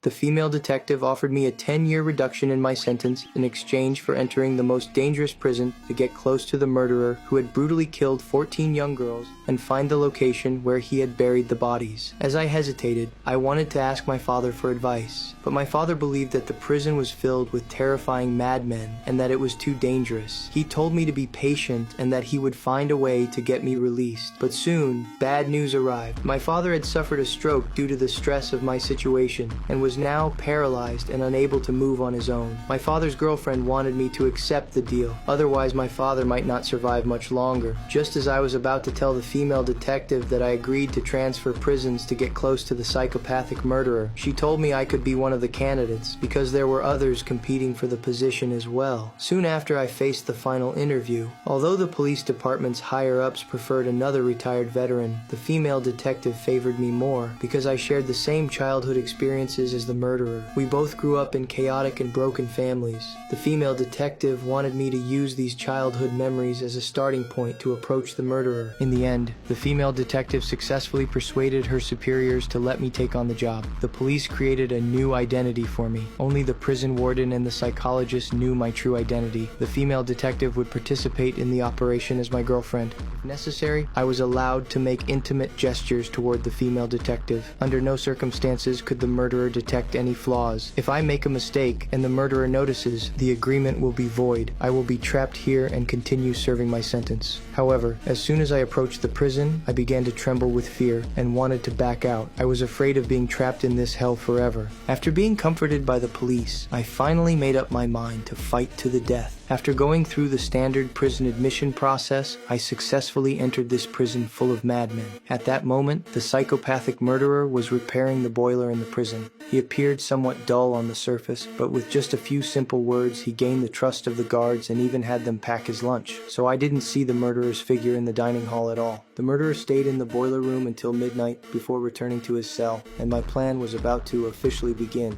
The female detective offered me a 10-year reduction in my sentence in exchange for entering the most dangerous prison to get close to the murderer who had brutally killed 14 young girls and find the location where he had buried the bodies. As I hesitated, I wanted to ask my father for advice, but my father believed that the prison was filled with terrifying madmen and that it was too dangerous. He told me to be patient and that he would find a way to get me released. But soon, bad news arrived. My father had suffered a stroke due to the stress of my situation and was now paralyzed and unable to move on his own. My father's girlfriend wanted me to accept the deal, otherwise my father might not survive much longer. Just as I was about to tell the female detective that I agreed to transfer prisons to get close to the psychopathic murderer, she told me I could be one of the candidates because there were others competing for the position as well. Soon after I faced the final interview, although the police department's higher-ups preferred another retired veteran, the female detective favored me more because I shared the same childhood experiences as the murderer. We both grew up in chaotic and broken families. The female detective wanted me to use these childhood memories as a starting point to approach the murderer. In the end, the female detective successfully persuaded her superiors to let me take on the job. The police created a new identity for me. Only the prison warden and the psychologist knew my true identity. The female detective would participate in the operation as my girlfriend. If necessary, I was allowed to make intimate gestures toward the female detective. Under no circumstances could the murderer detect any flaws. If I make a mistake and the murderer notices, the agreement will be void. I will be trapped here and continue serving my sentence. However, as soon as I approached the prison, I began to tremble with fear and wanted to back out. I was afraid of being trapped in this hell forever. After being comforted by the police, I finally made up my mind to fight to the death. After going through the standard prison admission process, I successfully entered this prison full of madmen. At that moment, the psychopathic murderer was repairing the boiler in the prison. He appeared somewhat dull on the surface, but with just a few simple words, he gained the trust of the guards and even had them pack his lunch. So I didn't see the murderer's figure in the dining hall at all. The murderer stayed in the boiler room until midnight before returning to his cell, and my plan was about to officially begin.